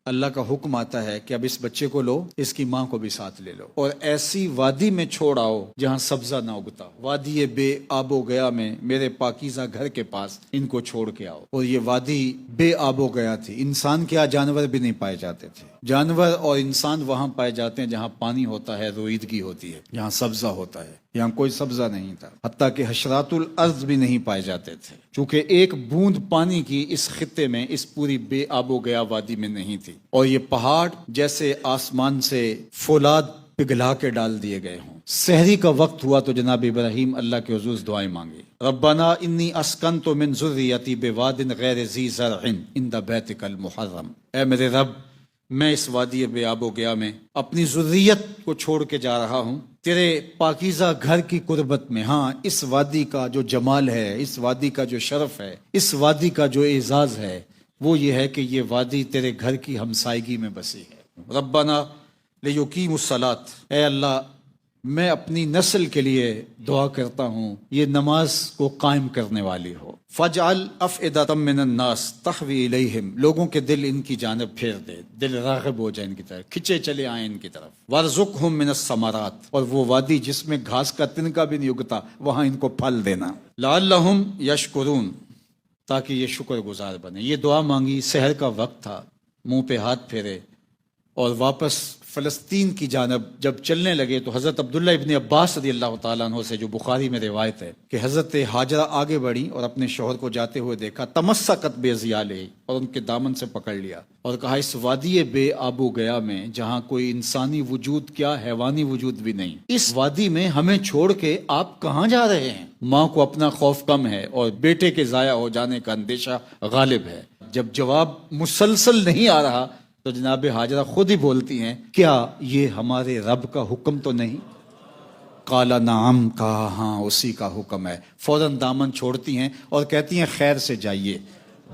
اللہ کا حکم آتا ہے کہ اب اس بچے کو لو، اس کی ماں کو بھی ساتھ لے لو اور ایسی وادی میں چھوڑ آؤ جہاں سبزہ نہ اگتا، وادی بے آب و گیا میں میرے پاکیزہ گھر کے پاس ان کو چھوڑ کے آؤ۔ اور یہ وادی بے آب و گیا تھی، انسان کیا جانور بھی نہیں پائے جاتے تھے۔ جانور اور انسان وہاں پائے جاتے ہیں جہاں پانی ہوتا ہے، رویدگی ہوتی ہے، جہاں سبزہ ہوتا ہے۔ یہاں کوئی سبزہ نہیں تھا، حتیٰ کہ حشرات الارض بھی نہیں پائے جاتے تھے، چونکہ ایک بوند پانی کی اس خطے میں، اس پوری بے آب و گیا وادی میں نہیں تھی۔ اور یہ پہاڑ جیسے آسمان سے فولاد پگھلا کے ڈال دیے گئے ہوں۔ سحری کا وقت ہوا تو جناب ابراہیم اللہ کے حضور دعائیں مانگی، ربنا انی اسکنت من ذریتی بواد غیر ذی زرع عند بیتک المحرم، اے میرے رب میں اس وادی بے آب و گیا میں اپنی ذریت کو چھوڑ کے جا رہا ہوں تیرے پاکیزہ گھر کی قربت میں۔ ہاں، اس وادی کا جو جمال ہے، اس وادی کا جو شرف ہے، اس وادی کا جو اعزاز ہے، وہ یہ ہے کہ یہ وادی تیرے گھر کی ہمسائیگی میں بسی ہے۔ ربنا لیقیموا الصلاۃ، اے اللہ میں اپنی نسل کے لیے دعا کرتا ہوں یہ نماز کو قائم کرنے والی ہو۔ فاجعل افئدۃ من الناس تحوی الیہم، لوگوں کے دل ان کی جانب پھیر دے، دل راغب ہو جائے ان کی طرف، کھچے چلے آئیں ان کی طرف۔ وارزقہم من الثمرات، اور وہ وادی جس میں گھاس کا تنکا بھی نہیں اگتا وہاں ان کو پھل دینا۔ لعلہم یشکرون، تاکہ یہ شکر گزار بنے۔ یہ دعا مانگی، سحر کا وقت تھا، منہ پہ ہاتھ پھیرے اور واپس فلسطین کی جانب جب چلنے لگے تو حضرت عبداللہ ابن عباس رضی اللہ تعالیٰ عنہ سے، جو بخاری میں روایت ہے، کہ حضرت ہاجرہ آگے بڑھی اور اپنے شوہر کو جاتے ہوئے دیکھا، تمسکت بِعِضِیالِہ، اور ان کے دامن سے پکڑ لیا اور کہا اس وادی بے آب و گیا میں جہاں کوئی انسانی وجود کیا حیوانی وجود بھی نہیں، اس وادی میں ہمیں چھوڑ کے آپ کہاں جا رہے ہیں؟ ماں کو اپنا خوف کم ہے اور بیٹے کے ضائع ہو جانے کا اندیشہ غالب ہے۔ جب جواب مسلسل نہیں آ رہا تو جناب ہاجرہ خود ہی بولتی ہیں، کیا یہ ہمارے رب کا حکم تو نہیں؟ قال نعم، کہا ہاں اسی کا حکم ہے۔ فوراً دامن چھوڑتی ہیں اور کہتی ہیں خیر سے جائیے،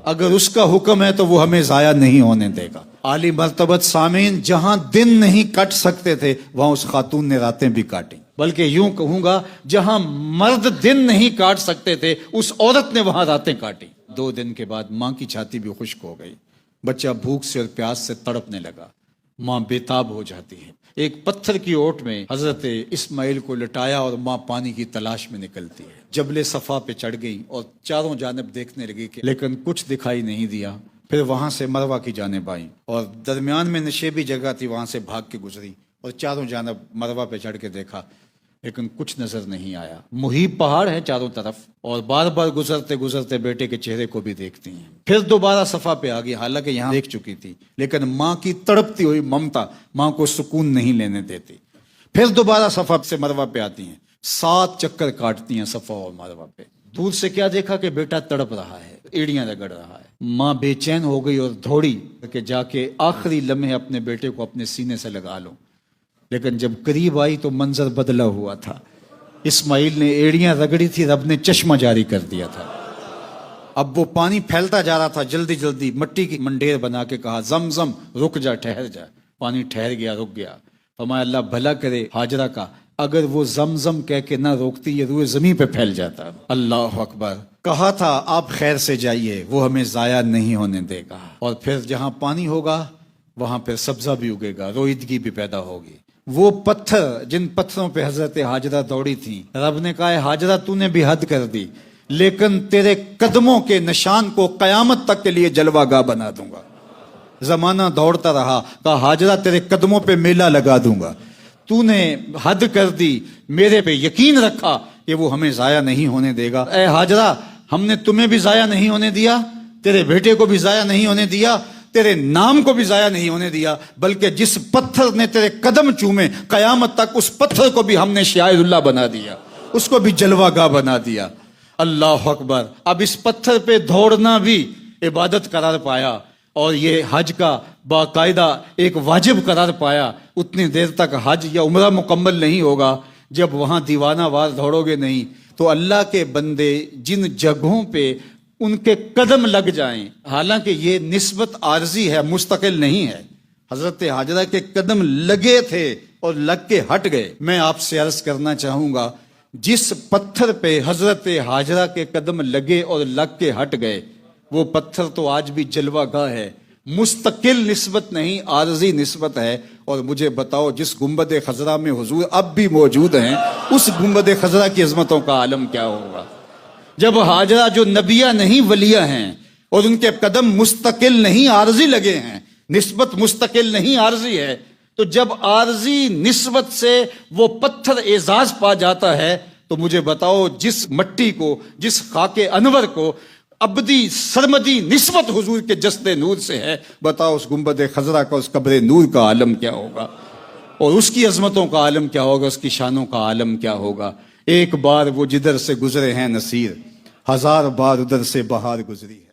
اگر اس کا حکم ہے تو وہ ہمیں ضائع نہیں ہونے دے گا۔ عالی مرتبت سامعین، جہاں دن نہیں کٹ سکتے تھے وہاں اس خاتون نے راتیں بھی کاٹیں، بلکہ یوں کہوں گا جہاں مرد دن نہیں کاٹ سکتے تھے اس عورت نے وہاں راتیں کاٹیں۔ 2 دن کے بعد ماں کی چھاتی بھی خشک ہو گئی، بچہ بھوک سے اور پیاس سے تڑپنے لگا، ماں بےتاب ہو جاتی ہے۔ ایک پتھر کی اوٹ میں حضرت اسماعیل کو لٹایا اور ماں پانی کی تلاش میں نکلتی ہے۔ جبل صفا پہ چڑھ گئی اور چاروں جانب دیکھنے لگی کہ لیکن کچھ دکھائی نہیں دیا۔ پھر وہاں سے مروہ کی جانب آئیں اور درمیان میں نشیبی جگہ تھی، وہاں سے بھاگ کے گزری اور چاروں جانب مروہ پہ چڑھ کے دیکھا، لیکن کچھ نظر نہیں آیا۔ محیط پہاڑ ہے چاروں طرف اور بار بار گزرتے گزرتے بیٹے کے چہرے کو بھی دیکھتی ہیں۔ پھر دوبارہ صفا پہ آ گئی، حالانکہ یہاں دیکھ چکی تھی، لیکن ماں کی تڑپتی ہوئی ممتا ماں کو سکون نہیں لینے دیتی۔ پھر دوبارہ صفا سے مروہ پہ آتی ہیں، 7 چکر کاٹتی ہیں صفا اور مروہ پہ۔ دور سے کیا دیکھا کہ بیٹا تڑپ رہا ہے، ایڑیاں رگڑ رہا ہے۔ ماں بے چین ہو گئی اور دوڑی کہ جا کے آخری لمحے اپنے بیٹے کو اپنے سینے سے لگا لوں، لیکن جب قریب آئی تو منظر بدلا ہوا تھا۔ اسماعیل نے ایڑیاں رگڑی تھی، رب نے چشمہ جاری کر دیا تھا۔ اب وہ پانی پھیلتا جا رہا تھا، جلدی جلدی مٹی کی منڈیر بنا کے کہا زمزم رک جا، ٹھہر جا۔ پانی ٹھہر گیا، رک گیا۔ فرمایا اللہ بھلا کرے ہاجرہ کا، اگر وہ زمزم کہہ کے نہ روکتی یہ روئے زمین پہ پھیل جاتا۔ اللہ اکبر۔ کہا تھا آپ خیر سے جائیے، وہ ہمیں ضائع نہیں ہونے دے گا، اور پھر جہاں پانی ہوگا وہاں پھر سبزہ بھی اگے گا، رویدگی بھی پیدا ہوگی۔ وہ پتھر جن پتھروں پہ حضرت ہاجرہ دوڑی تھی، رب نے کہا ہاجرہ تو نے بھی حد کر دی، لیکن تیرے قدموں کے نشان کو قیامت تک کے لیے جلوہ گاہ بنا دوں گا۔ زمانہ دوڑتا رہا، کہا ہاجرہ تیرے قدموں پہ میلہ لگا دوں گا۔ تو نے حد کر دی، میرے پہ یقین رکھا کہ وہ ہمیں ضائع نہیں ہونے دے گا۔ اے ہاجرہ ہم نے تمہیں بھی ضائع نہیں ہونے دیا، تیرے بیٹے کو بھی ضائع نہیں ہونے دیا، تیرے نام کو بھی ضائع نہیں ہونے دیا، بلکہ جس پتھر نے تیرے قدم چومے قیامت تک اس پتھر کو بھی ہم نے شاعر اللہ بنا دیا، اس کو بھی جلوہ گاہ بنا دیا۔ اللہ اکبر۔ اب اس پتھر پہ دوڑنا بھی عبادت قرار پایا اور یہ حج کا باقاعدہ ایک واجب قرار پایا۔ اتنی دیر تک حج یا عمرہ مکمل نہیں ہوگا جب وہاں دیوانہ وار دوڑو گے نہیں۔ تو اللہ کے بندے جن جگہوں پہ ان کے قدم لگ جائیں، حالانکہ یہ نسبت عارضی ہے، مستقل نہیں ہے، حضرت ہاجرہ کے قدم لگے تھے اور لگ کے ہٹ گئے۔ میں آپ سے عرض کرنا چاہوں گا جس پتھر پہ حضرت ہاجرہ کے قدم لگے اور لگ کے ہٹ گئے وہ پتھر تو آج بھی جلوہ گاہ ہے، مستقل نسبت نہیں، عارضی نسبت ہے۔ اور مجھے بتاؤ جس گنبد خضرا میں حضور اب بھی موجود ہیں، اس گنبد خضرا کی عظمتوں کا عالم کیا ہوگا؟ جب ہاجرہ جو نبیہ نہیں ولیہ ہیں اور ان کے قدم مستقل نہیں عارضی لگے ہیں، نسبت مستقل نہیں عارضی ہے، تو جب عارضی نسبت سے وہ پتھر اعزاز پا جاتا ہے تو مجھے بتاؤ جس مٹی کو، جس خاک انور کو ابدی سرمدی نسبت حضور کے جسد نور سے ہے، بتاؤ اس گنبد خضرا کا، اس قبر نور کا عالم کیا ہوگا؟ اور اس کی عظمتوں کا عالم کیا ہوگا؟ اس کی شانوں کا عالم کیا ہوگا؟ ایک بار وہ جدھر سے گزرے ہیں نصیر، ہزار بار ادھر سے بہار گزری ہے۔